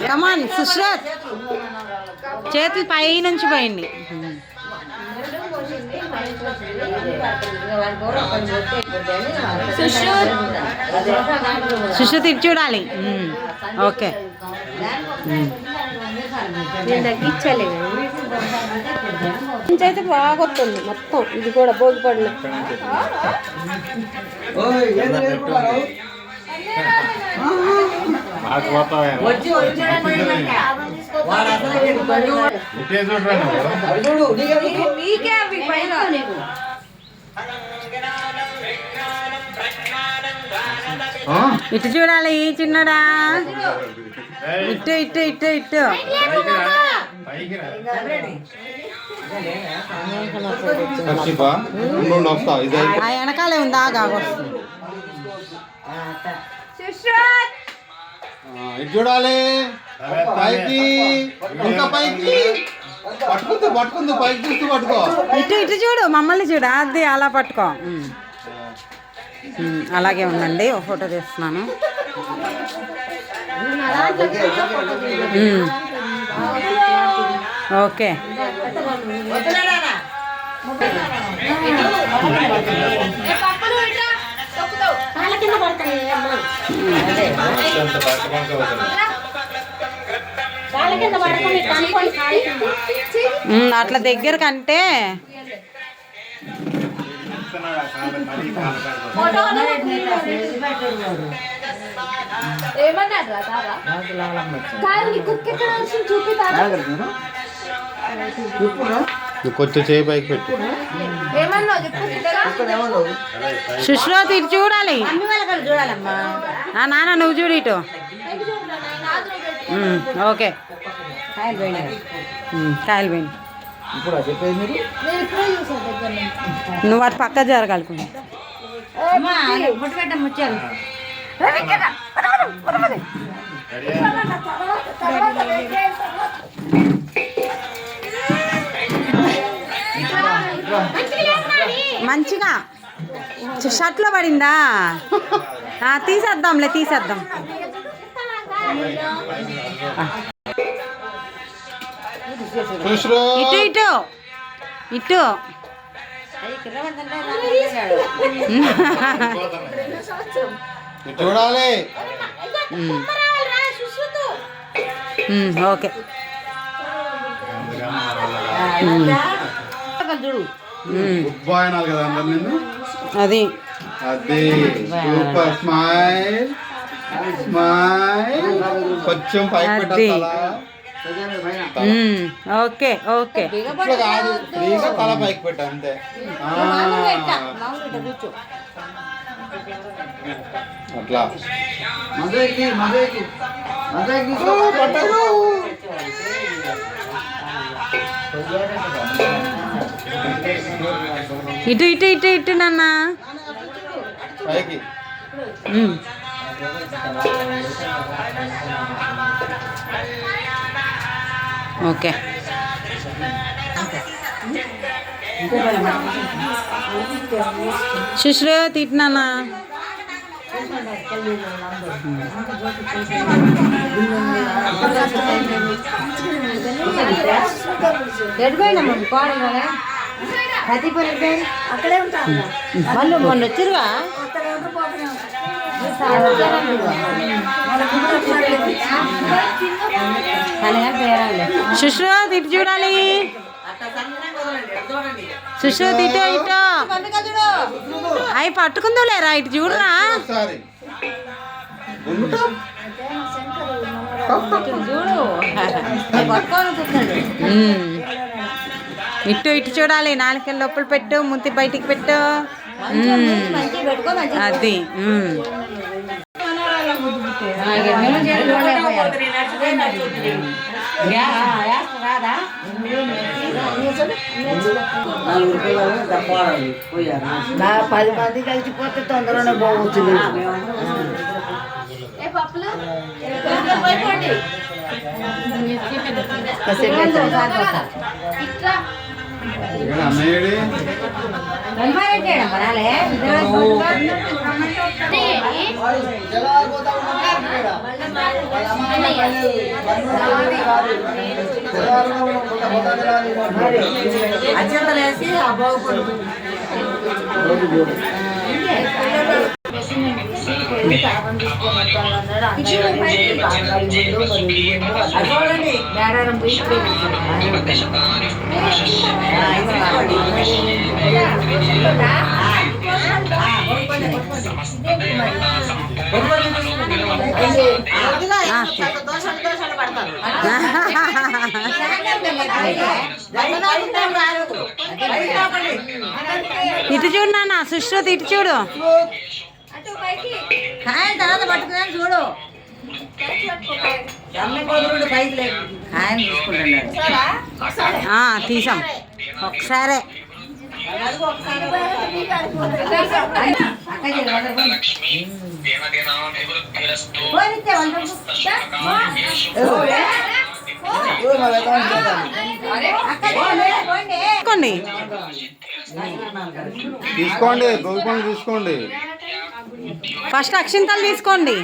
కమాన్ సుశ్రత్, చేతులు పై నుంచి పోయింది. సుశ్రుత్ ఇటు చూడాలి. ఓకే, అయితే బాగా వస్తుంది మొత్తం. ఇది కూడా భోగిపడిన ఇటు చూడాలి చిన్నడా. ఇటు ఇటు ఇటు ఇటు వెనకాలే ఉంది. ఇటు చూడాలి, పైకి ఇంకా పైకి పట్టుకుంది పట్టుకుంది, పైకి చూస్తూ పట్టుకో. ఇటు ఇటు చూడు, మమ్మల్ని చూడు. అది అలా పట్టుకో. అలాగే ఉందండి, ఒక ఫోటో తీస్తున్నాను. ఓకే, అట్లా దగ్గర కంటే కొంచెం చేయి పైకి పెట్టు. సుశ్రోత్ ఇటు చూడాలి. నాన్న నువ్వు చూడు ఇటు. ఓకే, కాయలు పోయింది. నువ్వు అటు పక్క జరగాలనుకున్నా. మంచిగా షర్ట్లో పడిందా? తీసేద్దాంలే, తీసేద్దాం. ఇటు ఇటు ఇటు చూడాలి. ఓకే, అది అది సూపర్. స్మైల్ స్మైల్, కొంచెం పైకి పెట్టాలా? ఓకే ఓకే, కాదు, ఫ్రీగా తల పైకి పెట్ట అంతే. అట్లా ఇటు ఇటు ఇటు ఇటు నాన్న పైకి. ఓకే, సుశ్రోత్ ఇటు నాన్న. అక్కడే ఉంటాను. వాళ్ళు మొన్న వచ్చిరుగా. సుశ్రోత్ ఇటు చూడాలి. సుశ్రోత్ ఇటు ఇటు అవి పట్టుకుందో లేరా? ఇటు చూడరా. చూడు, ఇటు ఇటు చూడాలి. నాలుగు లోపల పెట్టు, ముంతి బయటికి పెట్టు. అది నా 10 మంది కలిసిపోతే తొందరనే బాగుంటుంది. అన్నయ్య అత్యంతలేసి ఆ బాగుపడు ఇటు చూడు నాన్న, సుశ్రుతి ఇటు చూడు. తర్వాత పట్టుకున్నాను చూడు. పైకి లేదు ఆయన తీసుకుంటున్నాడు. తీసాం ఒకసారే. తీసుకోండి, గోల్కొండ తీసుకోండి. ఫస్ట్ అక్షింతలు తీసుకోండి.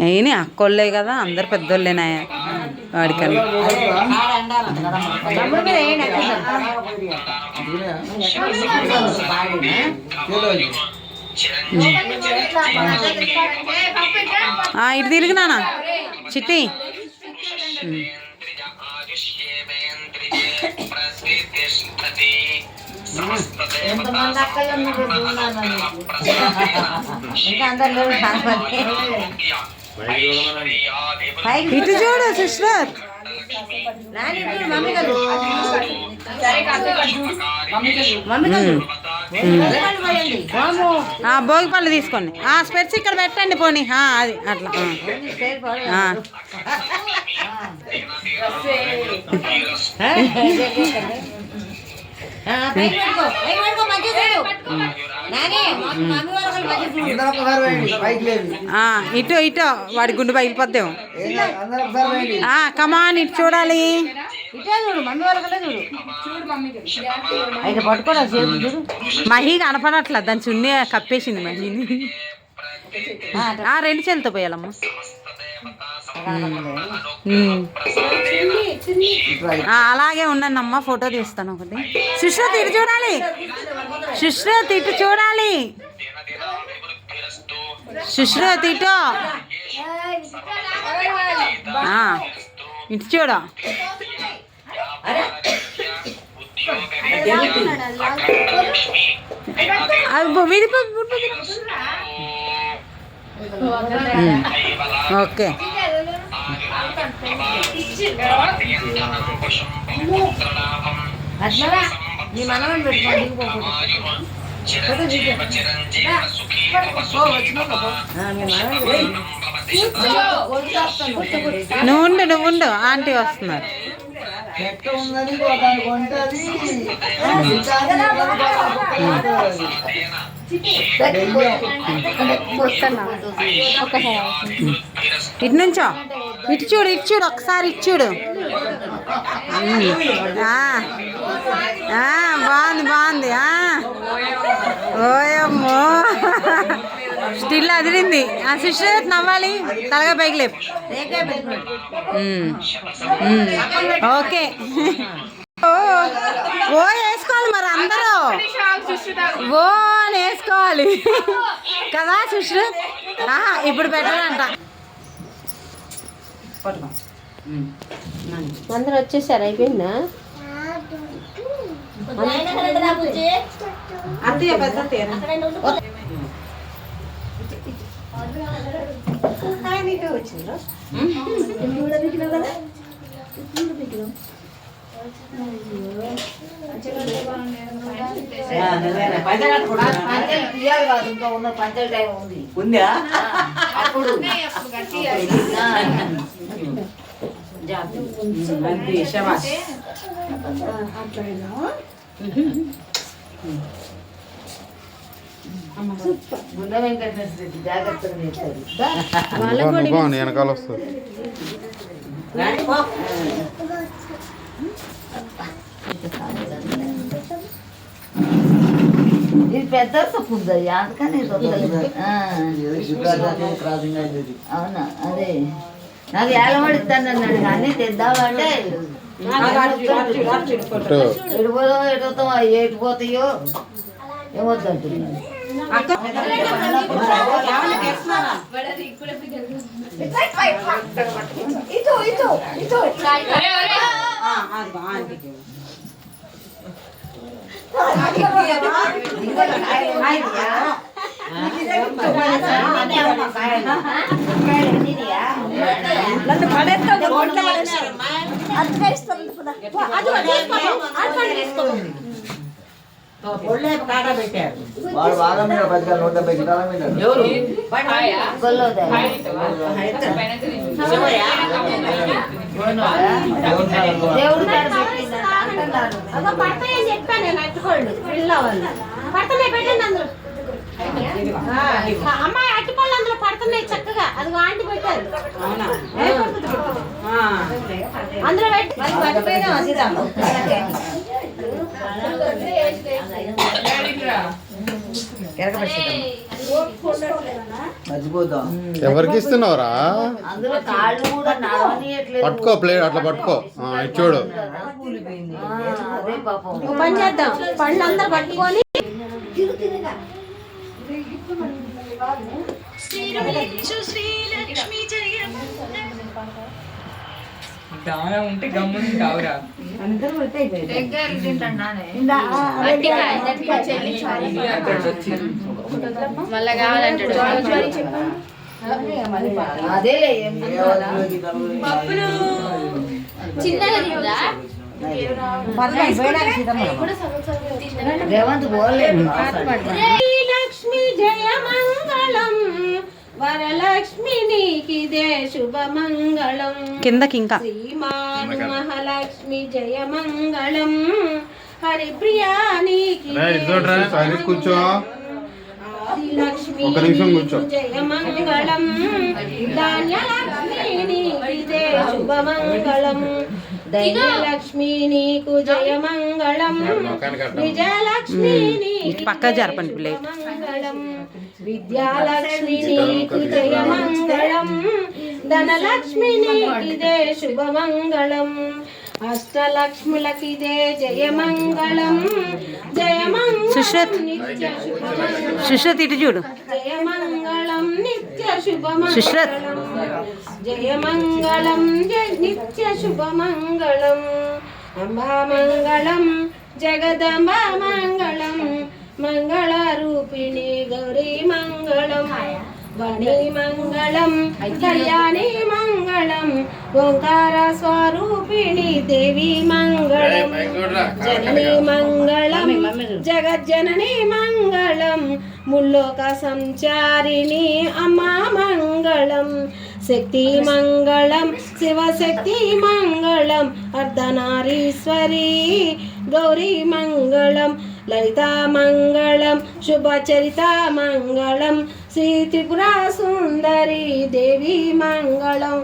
అయినా అక్కోళ్ళే కదా, అందరు పెద్దోళ్ళేనా వాడికన్నా. ఇటు తిరిగి నాన్న చిట్టి. ఎంతమంది అక్కలు ఇంకా అందరు ఇటు చూడు సుశ్రత్. భోగి పళ్ళు తీసుకోండి. స్పెట్స్ ఇక్కడ పెట్టండి పోనీ. అది అట్లా ఇటు ఇటు వాడి గుండు పగిలిపోద్దాం. కమాన్ ఇటు చూడాలి. మహి కనపడట్లా, దాని చున్నీ కప్పేసింది మహిని. రెండు చేతులతో పోయాలమ్మా. అలాగే ఉండండి అమ్మ, ఫోటో తీస్తాను ఒకటి. సుశ్రుత్ ఇటు చూడాలి, సుశ్రుత్ ఇటు చూడాలి, సుశ్రుత్ ఇటు ఇటు చూడ. ఓకే నీ మనమని పెట్టుకోండి. నువ్వు ఉండు, ఆంటీ వస్తున్నారు. ఇటు నుంచో ఇటు చూడు, ఇటు చూడు ఒకసారి, ఇటు చూడు. బాగుంది బాగుంది. ఓయమ్మో స్టిల్ అదిరింది. సుశ్రత్ నవ్వాలి, తలగా పైకి లేపు. ఓకే ఓ వేసుకోవాలి మరి అందరూ, ఓ అని వేసుకోవాలి కదా సుశ్రుత్. ఇప్పుడు పెట్టాలంట. అందరూ వచ్చేసారు, అయిపోయిందా? ఇంకా ఉన్న పంచాయతీ టైం ఉంది. ఉందా అప్పుడు వెనకాల వస్తుంది. ఇది పెద్ద తప్పు ఉంది అందుకని ఇది వద్దలేదు. అవునా అదే నాకు ఏలబడిస్తాను అన్నాడు కానీ తెద్దామంటే ఎడిపోదో ఎటుతాం ఎటు పోతాయో ఏమొద్దంటున్నాను. చెప్పాను నేను అట్టుకోండి పిల్లవాళ్ళు పడతనే పెట్టండి అందులో అమ్మాయి అట్టుకోండి అందులో పడుతున్నాయి చక్కగా అది ఆంటీ పెట్టారు అందులో పెట్టి ఎవరికి ఇస్తున్నావురా? అందులో కాళ్ళు కూడా నడవనియట్లేదు. పట్టుకో ప్లేట్ అట్లా పట్టుకో. ఇది చూడు అదే పాపం పని చేద్దాం పళ్ళు అందరు పట్టుకొని దానం ఉంటే గమ్ముని కావురా మళ్ళా కావాలంటాడు అదే చిన్నగా తిందా రేవంత్ పోలేదు. లక్ష్మి జయ మంగళం వరలక్ష్మి నీకిదే శుభమంగళం కిందకి ఇంకా శ్రీమాను మహాలక్ష్మి జయ మంగళం హరిప్రియా సైలెంట్ కూర్చో. లక్ష్మి ఒక నిమిషం కూర్చో. జయ మంగళం ధాన్యలక్ష్మి నీకిదే శుభమంగళం ధైర్యలక్ష్మి నీకు జయ మంగళం విజయలక్ష్మి నీకు పక్క జరపండి ప్లేట్. మంగళం విద్యాలక్ష్మి నీకు జయ మంగళం ధనలక్ష్మి నీకిదే శుభమంగళం అష్టలక్ష్ములకిదే జయ మంగళం జయ సుశ్రుత్. మంగళం నిత్య శుభమంగళం సుశ్రుత్ ఇటు చూడు. జయ మంగళం నిత్య సుశ్రుత్. శుభమంగళం జయ మంగళం నిత్య శుభమంగళం అంబా మంగళం జగదంబా మంగళం మంగళరూపిణి గౌరీ మంగళం వాణి మంగళం కళ్యాణి మంగళం ఓంకార స్వరూపిణి దేవి మంగళం జనని మంగళం జగజ్జనని మంగళం ముల్లోక సంచారిణి అమ్మా మంగళం శక్తి మంగళం శివశక్తి మంగళం అర్ధనారీశ్వరి గౌరీ మంగళం లలిత మంగళం శుభచరిత మంగళం శ్రీ త్రిపుర సుందరి దేవి మంగళం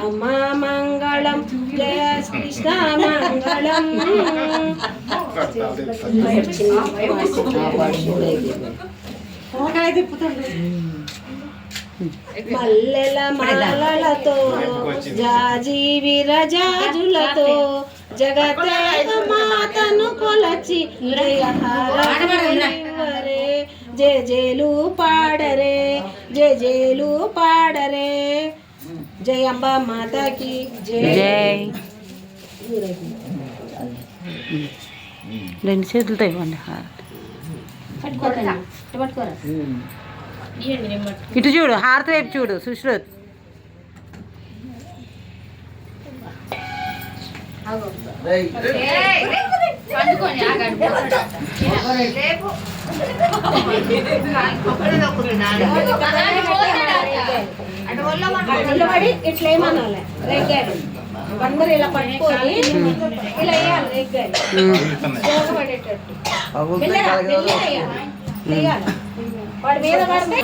అమ్మా మంగళం జయ కృష్ణ మంగళం మల్లెల మాలలతో జాజి విరజాజులతో జగతే మాతను కొలచి జయహారే జయ జయలు పాడరే జయ జయలు పాడరే జయ అంబా మాతకి జయ జై. రెండు చేతులతో ఇవ్వండి. ఇటు చూడు, హారతి వైపు చూడు సుశ్రుత్. నిలబడి ఇట్లా ఏమనాలి రెగ్గాడు అందరూ ఇలా పట్టుకొని ఇలా వేయాలి రెగ్గాడు పడేటట్టు వాడి మీద పడితే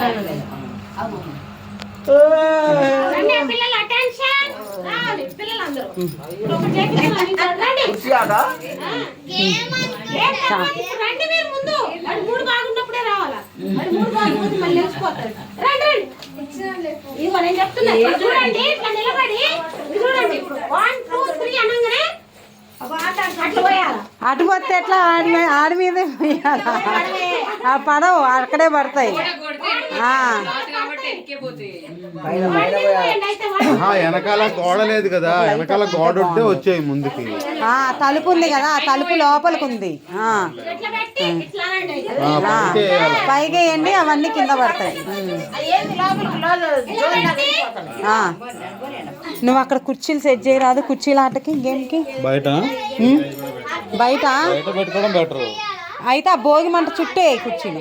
పిల్లలు అటెన్షన్ పిల్లలందరూ రండి మీరు ముందు వాడు మూడు బాగున్నప్పుడు అనుకుంటే మళ్ళీ లేచిపోతాడు. రండి రండి, ఇదిగో నేను చెప్తున్నా, ఇట్లా చూడండి, ఇట్లా నిలబడి ఇది చూడండి. 1 2 3 అనగానే అట్లా పోయాలి. అటు పోతే ఎట్లా ఆడి మీదే పోయాలా? ఆ పడవు అక్కడే పడతాయి. వెనకాల గోడ లేదు కదా, వెనకాల గోడ ఉంటే వచ్చాయి ముందుకి. తలుపు ఉంది కదా, ఆ తలుపు లోపలికి ఉంది. ఇట్లా పెట్టి ఇట్లా రండి. పైగా వేయండి, అవన్నీ కింద పడతాయి. నువ్వు అక్కడ కుర్చీలు సెట్ చేయరాదు, కుర్చీల ఆటకి గేమ్కి బయట బయట పెట్టుకోవడం బెటర్. అయితే ఆ భోగి మంట చుట్టే కుర్చీలు,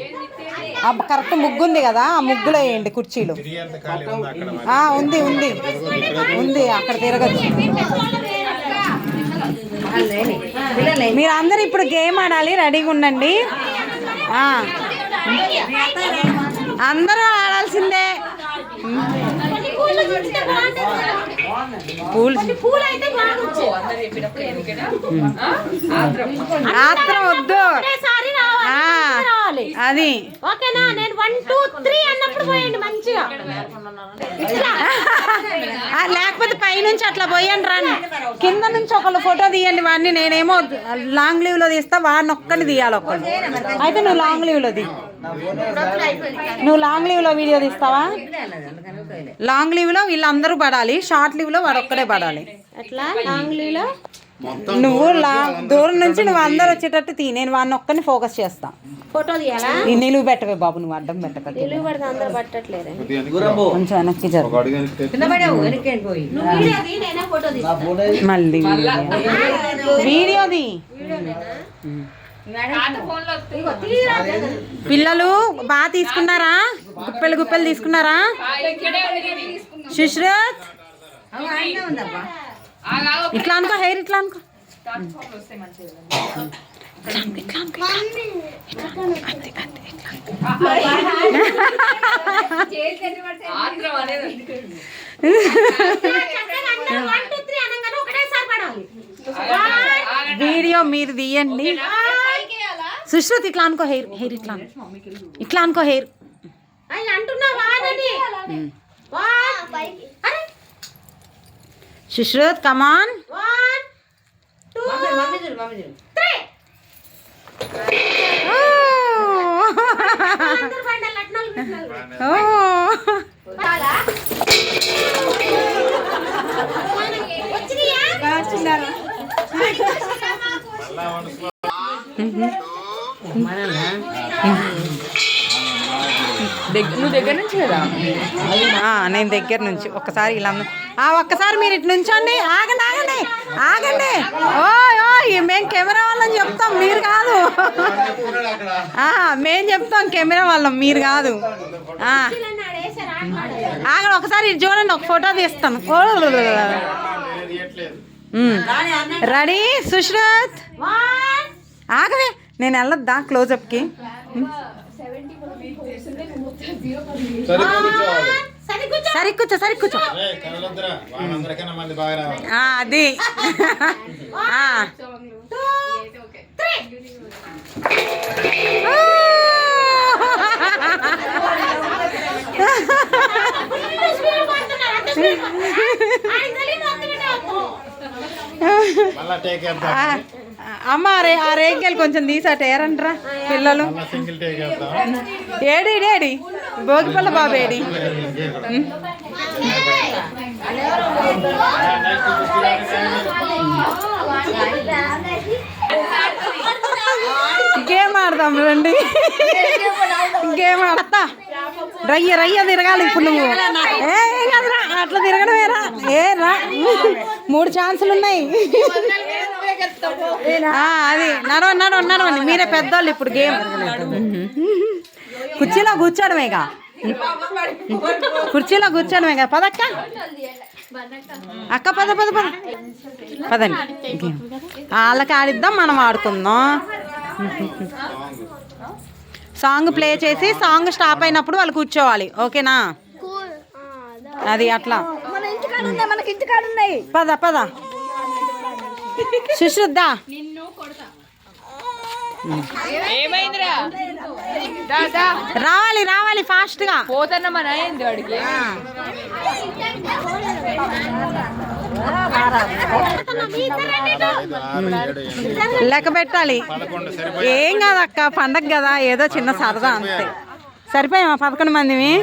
కరెక్ట్ ముగ్గు ఉంది కదా, ఆ ముగ్గులో వేయండి కుర్చీలు. ఉంది ఉంది ఉంది, అక్కడ తిరగచ్చు. మీరు అందరు ఇప్పుడు గేమ్ ఆడాలి, రెడీగా ఉండండి. అందరూ ఆడాల్సిందే. పూలు అయితే బాగుంది. ఆత్రం వద్దు, అది ఓకేనా? నేను 1 2 3 అన్నప్పుడు పోయండి మంచిగా. లేకపోతే పైనుంచి అట్లా పోయండి, రండి. కింద నుంచి ఒకళ్ళు ఫోటో తీయండి వాడిని. నేనేమో లాంగ్ లీవ్ లో తీస్తా, వాడిని ఒక్కడిని తీయాలి ఒకళ్ళు. అయితే నువ్వు లాంగ్ లీవ్ లో నువ్వు లాంగ్ లీవ్ లో వీడియో తీస్తావా? లాంగ్ లీవ్ లో వీళ్ళందరూ పడాలి, షార్ట్ లీవ్ లో వాడు ఒక్కడే పడాలి. అట్లా లాంగ్ లీవ్ లో నువ్వు దూరం నుంచి నువ్వు అందరు వచ్చేటట్టు తీ, నేను వాడిని ఒక్కడిని ఫోకస్ చేస్తా. ఫోటో తీయాలా? ఈ నిలువు పెట్టవే బాబు, నువ్వు అడ్డం పెట్టక. నిలువు పెడితే అందరూ పట్టట్లేదు. కొంచెం వెనక్కి జరుగు. మళ్ళీ వీడియోది. పిల్లలు బాగా తీసుకున్నారా? గుప్పెలు గుప్పెలు తీసుకున్నారా? సుశ్రత్ ఇట్లా అనుకో, హెయిర్ ఇట్లా అనుకో. వీడియో మీరు తీయండి. సుశ్రుత్ ఇట్లా అనుకో, హెయిర్ హెయిర్ ఇట్లా ఇట్లా అనుకో, హెయిర్ సుశ్రుత్ కమాన్. 1 2 3 నువ్వు దగ్గర నుంచి కదా? నేను దగ్గర నుంచి. ఒక్కసారి ఇలా ఒక్కసారి మీరు ఇటు నుంచండి. ఆగండి ఆగండి ఆగండి. ఓయ్ మేము కెమెరా వాళ్ళని చెప్తాం, మీరు కాదు. మేము చెప్తాం కెమెరా వాళ్ళం, మీరు కాదు. ఆగండి ఒకసారి ఇటు చూడండి, ఒక ఫోటో తీస్తాను. రెడీ సుశ్రత్? ఆగవే, నేను వెళ్ళొద్దా క్లోజప్కి? సరి కూర్చో, సరి కూర్చో. అది అమ్మ ఆ రేగ్గాయలు కొంచెం తీసాట ఏరంటరా పిల్లలు. ఏడి ఏడి భోగిపల్ల బాబు ఏడి? గేమ్ ఆడదాం రండి, గేమ్ ఆడతా. రయ్య రయ్య తిరగాలి ఇప్పుడు నువ్వు. ఏం కాదురా, అట్లా తిరగడమేరా. రా 3 ఛాన్సులు ఉన్నాయి. అది నడవండి, మీరే పెద్దోళ్ళు ఇప్పుడు. గేమ్ కుర్చీలో కూర్చోడమేగా, కుర్చీలో కూర్చోడమేగా. పదక్క అక్క, పద పద పద పదండి. వాళ్ళకి ఆడిద్దాం, మనం ఆడుకుందాం. సాంగ్ ప్లే చేసి సాంగ్ స్టాప్ అయినప్పుడు వాళ్ళు కూర్చోవాలి, ఓకేనా? అది అట్లా. పద పద సుశ్రుద్దా. ఏమైందిరా? రావాలి రావాలి ఫాస్ట్ గా. పోతన్న మన అయింది వాడికి. లెక్క పెట్టాలి. ఏం కాదక్క, పండగ కదా, ఏదో చిన్న సరదా అంతే. సరిపోయామా 11 మందివి?